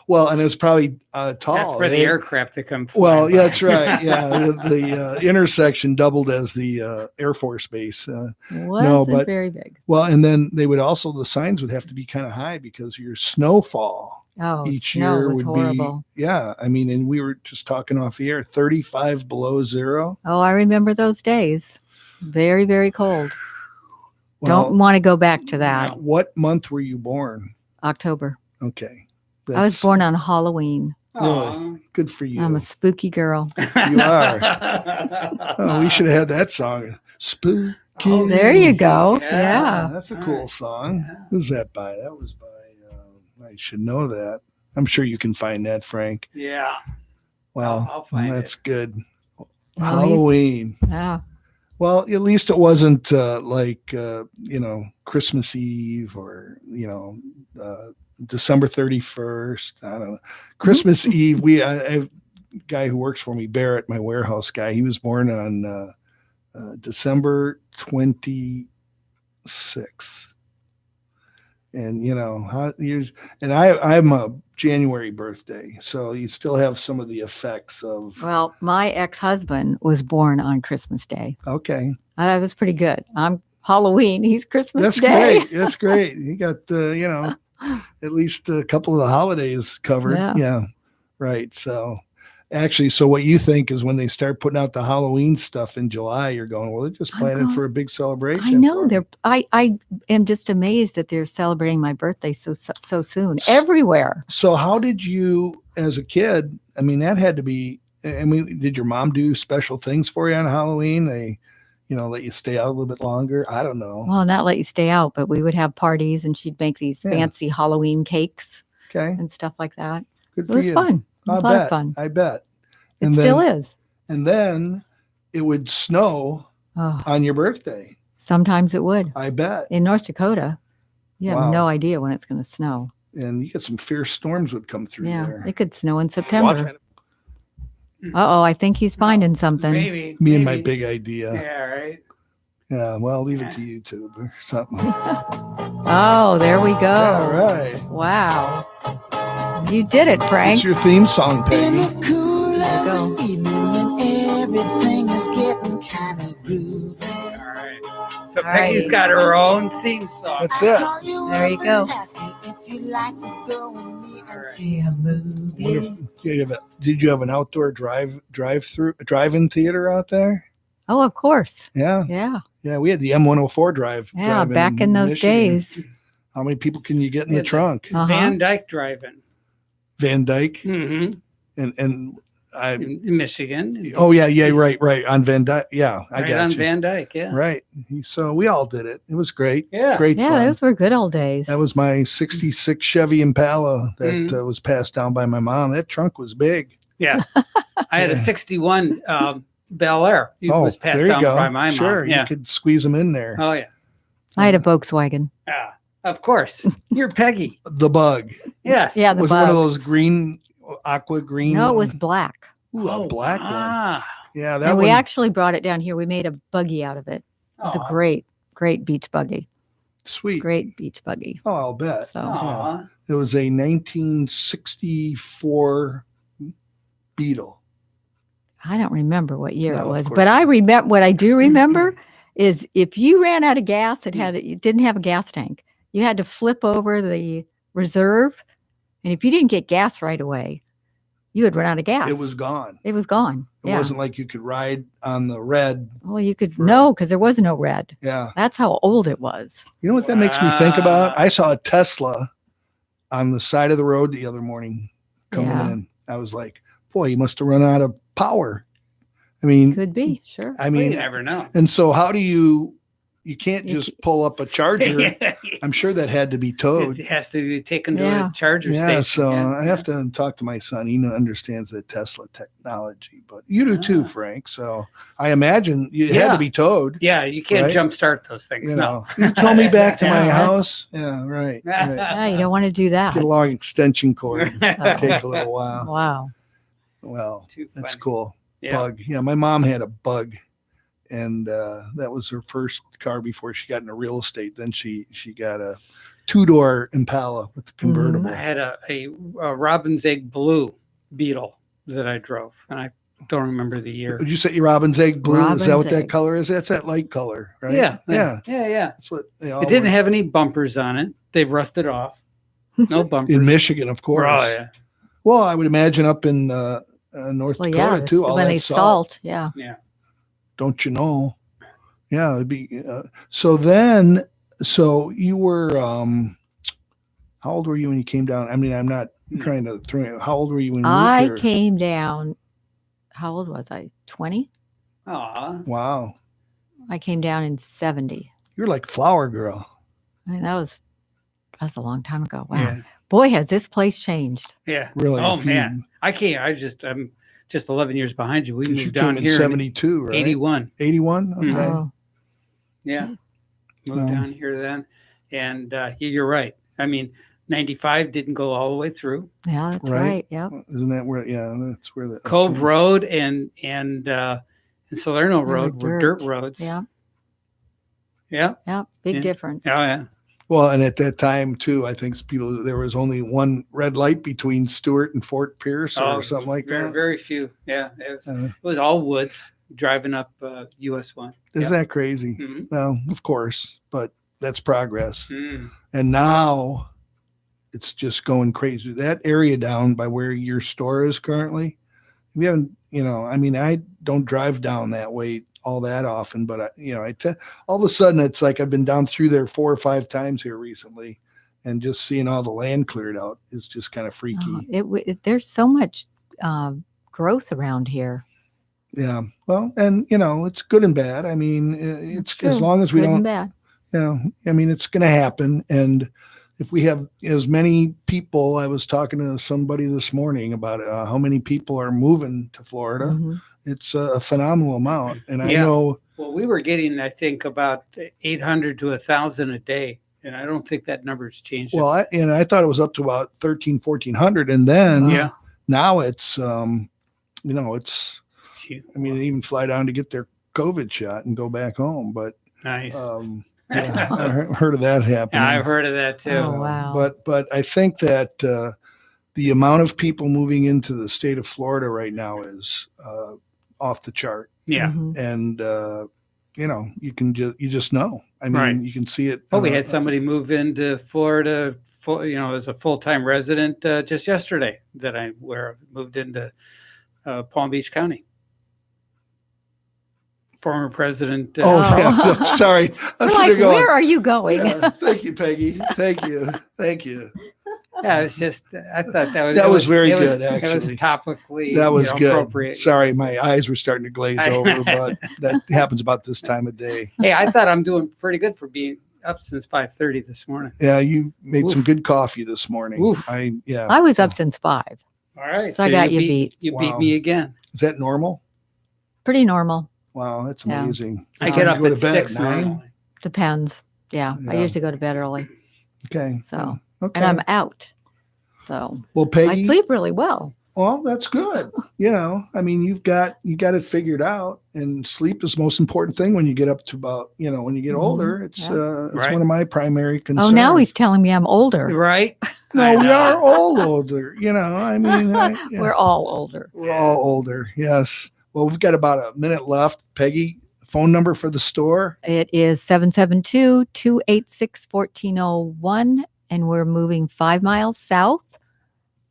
A: Well, and it was probably tall.
B: That's for the
A: eh?
B: aircraft that come
A: Well,
B: flying
A: yeah,
B: by.
A: that's right. Yeah, the intersection doubled as the Air Force Base.
C: Wasn't
A: but-
C: very big.
A: Well, and then the signs would have to be kind of high because your snowfall
C: Oh,
A: each
C: snow
A: year
C: was
A: would
C: horrible.
A: be, yeah. I mean, and we were just talking off the air, 35 below zero.
C: Oh, I remember those days. Very, very cold.
A: Well,
C: Don't want to go back to that.
A: what month were you born?
C: October.
A: Okay.
C: I was
A: That's
C: born on Halloween.
B: Aw.
A: good for you.
C: I'm a spooky girl.
A: You are. Oh, we should have had that song. Spooky.
C: Oh, there you go.
B: Yeah.
C: Yeah.
A: That's a cool song. Who's that by? That was by, I should know that. I'm sure you can find that, Frank.
B: Yeah.
A: Well,
B: I'll find
A: that's
B: it.
A: good.
C: Well,
A: Halloween.
C: Yeah.
A: Well, at least it wasn't like Christmas Eve or December 31st. I don't know. Christmas Eve. I have a guy who works for me, Barrett, my warehouse guy. He was born on December 26th. And I'm a January birthday, so you still have some of the effects of.
C: Well, my ex-husband was born on Christmas Day.
A: Okay,
C: That was pretty good. I'm Halloween. He's Christmas
A: that's
C: Day.
A: great. That's great. You got at least a couple of the holidays covered.
C: Yeah.
A: Right. So actually, what you think is when they start putting out the Halloween stuff in July, you're going, well, they're just planning for a big celebration.
C: I know
A: for me.
C: I am just amazed that they're celebrating my birthday so soon everywhere.
A: So how did you, as a kid, I mean, that had to be, did your mom do special things for you on Halloween? They, let you stay out a little bit longer? I don't know.
C: Well, not let you stay out, but we would have parties and she'd make these fancy Halloween cakes
A: Okay.
C: and stuff like that.
A: Good
C: It
A: for
C: was
A: you.
C: fun. It was a lot of fun.
A: I bet.
C: It still is.
A: And then it would snow
C: Oh,
A: on your birthday.
C: sometimes it would.
A: I bet.
C: In North Dakota, you have
A: Wow.
C: no idea when it's going to snow.
A: And you get some fierce storms would come through
C: Yeah,
A: there.
C: it could snow in September. Uh-oh, I think he's finding something.
B: Maybe.
A: Me and my
B: maybe.
A: big idea.
B: Yeah, right.
A: Yeah, well, I'll leave it to YouTube or something.
C: Oh, there we go.
A: All right.
C: Wow. You did it, Frank.
A: It's your theme song, Peggy.
C: There you go.
B: All right. So
C: All
B: Peggy's
C: right.
B: got her own theme song.
A: That's it.
C: There you go.
A: Did you have an outdoor drive-in theater out there?
C: Oh, of course.
A: Yeah.
C: Yeah.
A: Yeah. We had the M104 drive.
C: Yeah.
A: driving
C: Back in those
A: Michigan.
C: days.
A: How many people can you get in
B: We
A: the
B: had
A: trunk?
B: Van Dyke driving.
A: Van Dyke
B: Mm-hmm.
A: and I.
B: In Michigan.
A: Oh yeah, right on Van Dyke. Yeah, I
B: Right
A: got
B: on
A: you.
B: Van Dyke, yeah.
A: Right. So we all did it. It was great.
B: Yeah.
A: Great
C: Yeah,
A: fun.
C: those were good old days.
A: That was my 66 Chevy Impala that
B: Mhm.
A: was passed down by my mom. That trunk was big.
B: Yeah. I had a
A: Yeah.
B: 61 Bel Air. It was passed
A: there you
B: down
A: go.
B: by my
A: Sure,
B: mom. Yeah.
A: you could squeeze them in there.
B: Oh, yeah.
C: I had a Volkswagen.
B: Ah, of course. You're Peggy.
A: The Bug.
B: Yes.
C: Yeah, the
A: Was it one of
C: Bug.
A: those green, aqua green?
C: No, it was black.
A: Ooh, a black one.
B: Ah.
A: Yeah, that
C: And
A: one.
C: we actually brought it down here. We made a buggy out of it. It was a
B: Aw.
C: great beach buggy.
A: Sweet.
C: Great beach buggy.
A: Oh, I'll bet.
C: So
B: Aw.
A: It was a 1964 Beetle.
C: I don't remember what year
A: No,
C: it
A: of
C: was,
A: course
C: but I
A: not.
C: remember what I do remember is if you ran out of gas, it didn't have a gas tank. You had to flip over the reserve, and if you didn't get gas right away, you would run out of gas.
A: It was gone.
C: It was gone.
A: It
C: Yeah.
A: wasn't like you could ride on the red.
C: Well, you could
A: for-
C: no, because there was no red.
A: Yeah.
C: That's how old it was.
A: You know what that makes me think about?
B: Wow.
A: I saw a Tesla on the side of the road the other morning coming
C: Yeah.
A: in. I was like, boy, you must have run out of power. I mean,
C: Could be, sure.
A: I
B: Well, you
A: mean,
B: never know.
A: and so how do you can't
C: You
A: just pull up a charger. I'm sure that had to be towed.
B: It has to be taken to
C: Yeah.
B: a charger
A: Yeah,
B: station.
A: so I have to talk to my son. He understands the Tesla technology, but you do too,
B: Ah.
A: Frank. So I imagine you had
B: Yeah.
A: to be towed.
B: Yeah, you can't
A: Right?
B: jumpstart those things.
A: You
B: No.
A: know, you tow me back to my
C: Yeah,
A: house. Yeah, right. right.
C: Yeah, you don't want to do that.
A: Get a long extension cord.
C: So,
A: Take a little while.
C: wow.
A: Well,
B: Too
A: that's
B: funny.
A: cool.
B: Yeah.
A: Bug. Yeah, my mom had a Bug, and that was her first car before she got into real estate. Then she got a 2-door Impala with the convertible.
B: I had a robin's egg blue Beetle that I drove, and I don't remember the year.
A: Would you say robin's egg blue? Is that what
C: Robin's
A: that
C: egg.
A: color is? That's that light color, right?
B: Yeah,
A: Yeah.
B: yeah.
A: That's what they all
B: It didn't
A: were.
B: have any bumpers on it. They rusted off. No bumpers.
A: In Michigan, of course.
B: Oh, yeah.
A: Well, I would imagine up in North
C: Well,
A: Dakota
C: yeah,
A: too. All
C: when
A: that
C: they
A: salt.
C: yeah.
B: Yeah.
A: Don't you know? Yeah, it'd be. So you were. How old were you when you came down? I mean, I'm not trying to throw you. How old were you when you moved
C: I
A: here?
C: came down. How old was I? 20?
B: Aw.
A: Wow,
C: I came down in 70.
A: you're like flower girl.
C: I mean, that was a long time ago. Wow.
B: Yeah.
C: Boy, has this place changed.
B: Yeah.
A: Really?
B: Oh,
A: if you-
B: man. I'm just 11 years behind you. We
A: 'cause you
B: moved
A: came
B: down
A: in
B: here in
A: 72, right?
B: 81.
A: 81. Okay.
B: Mhm.
C: Oh,
B: Yeah. Moved
A: Wow.
B: down here then. And you're right. I mean, 95 didn't go all the way through.
C: yeah, that's
A: Right.
C: right. Yep.
A: Isn't that where? Yeah, that's where the
B: Cove
A: okay.
B: Road and Salerno
C: They were
B: Road were dirt
C: dirt.
B: roads.
C: Yeah.
B: Yeah.
C: Yep. Big
B: Yeah.
C: difference.
B: Oh, yeah.
A: Well, and at that time too, I think there was only one red light between Stewart and Fort Pierce or
B: Oh,
A: something like
B: Very,
A: that.
B: very few. Yeah. It
A: Uh,
B: was all woods driving up US 1.
A: Is that crazy?
B: Mhm.
A: Well, of course, but that's progress.
B: Mm.
A: And now it's just going crazy. That area down by where your store is currently, we haven't, I mean, I don't drive down that way all that often, but all of a sudden it's like I've been down through there 4 or 5 times here recently, and just seeing all the land cleared out is just kind of freaky.
C: There's so much growth around here.
A: Yeah. Well, and it's good and bad. I mean, it's
C: True.
A: as long as we
C: Good and
A: don't,
C: bad.
A: I mean, it's going to happen. And if we have as many people, I was talking to somebody this morning about how many people are moving to Florida.
C: Mhm.
A: It's a phenomenal amount. And I
B: Yeah.
A: know,
B: Well, we were getting, I think, about 800 to 1,000 a day. And I don't think that number's changed.
A: well, I thought it was up to about 1,400. And then
B: Yeah.
A: now it's, it's,
B: Shoot.
A: I mean, they even fly down to get their COVID shot and go back home. But,
B: Nice.
A: yeah, I heard of that happening.
B: Yeah, I've heard of that too.
C: Oh, wow.
A: But I think that the amount of people moving into the state of Florida right now is off the chart,
B: Yeah.
C: Mhm.
A: and you just know. I mean,
B: Right.
A: you can see it.
B: Oh, we had somebody move into Florida, as a full-time resident just yesterday that I'm aware of, moved into Palm Beach County. former president.
A: Oh,
C: Oh.
A: yeah. I'm sorry. I
C: We're
A: was
C: like,
A: sitting there going,
C: where are you going?
A: yeah, thank you, Peggy. Thank you. Thank you.
B: Yeah, it's just I thought that was
A: That was very
B: it
A: good,
B: It was
A: actually.
B: topically
A: That was good.
B: appropriate.
A: Sorry, my eyes were starting to glaze over, but that happens about this time of day.
B: Hey, I thought I'm doing pretty good for being up since 5:30 this morning.
A: Yeah, you made some
B: Oof.
A: good coffee this morning.
B: Oof.
A: Yeah.
C: I was up since 5.
B: All right,
C: So I got you beat.
B: You
A: Wow.
B: beat me again.
A: Is that normal?
C: Pretty normal.
A: Wow, that's
C: Yeah.
A: amazing.
B: I
A: What
B: get
A: time
B: up
A: do you go
B: at
A: to bed?
B: 6
A: 9?
B: normally.
C: Depends. Yeah. I
A: Yeah.
C: usually go to bed early.
A: Okay.
C: So,
A: okay.
C: and I'm out. So
A: Well,
C: I
A: Peggy,
C: sleep really well.
A: well, that's good. I mean, you got it figured out, and sleep is the most important thing when you get up to about, when you get
C: Mhm.
A: older. It's
C: Yeah.
A: it's
B: Right.
A: one of my primary concerns.
C: Oh, now he's telling me I'm older.
B: Right?
A: No,
B: I
A: we
B: know.
A: are all older. I mean, yeah,
C: We're all older.
A: we're all older. Yes. Well, we've got about a minute left. Peggy, phone number for the store.
C: It is 772-286-1401, and we're moving 5 miles south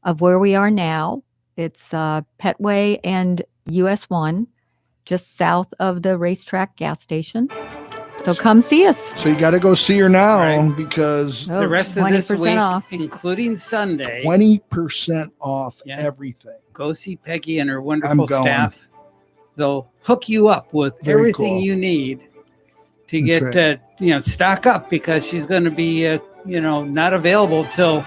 C: of where we are now. It's Petway and US 1, just south of the racetrack gas station. So come see us.
A: So you got to go see her now
B: Right.
A: because
B: The rest of this
C: 20%
B: week,
C: off.
B: including Sunday,
A: 20% off
B: Yeah.
A: everything.
B: go see Peggy and her wonderful
A: going.
B: staff. They'll hook you up with
A: Very
B: everything
A: cool.
B: you need to
A: That's
B: get, stock up because she's going to be, not available till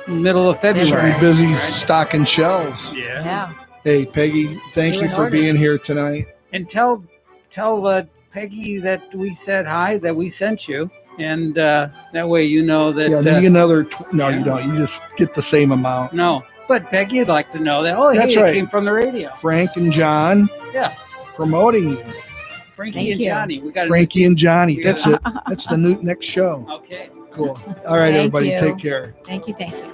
B: middle of
A: She'll
B: February.
A: be busy
B: right?
A: stocking shelves.
B: Yeah.
C: Yeah.
A: Hey, Peggy, thank
C: You
A: you
C: in
A: for
C: order.
A: being here tonight.
B: And tell Peggy that we said hi, that we sent you, and that way you know that.
A: Yeah, then you get another. No,
B: yeah.
A: you don't. You just get the same amount.
B: No, but Peggy would like to know that. Oh,
A: That's
B: hey,
A: right.
B: it came from the radio.
A: Frank and John
B: Yeah,
A: promoting you.
B: Frankie
C: Thank
B: and
C: you.
B: Johnny. We got
A: Frankie and Johnny.
B: Yeah.
A: That's it. That's the new next show.
B: Okay.
A: Cool. All right,
C: Thank
A: everybody.
C: you.
A: Take care.
C: Thank you. Thank you.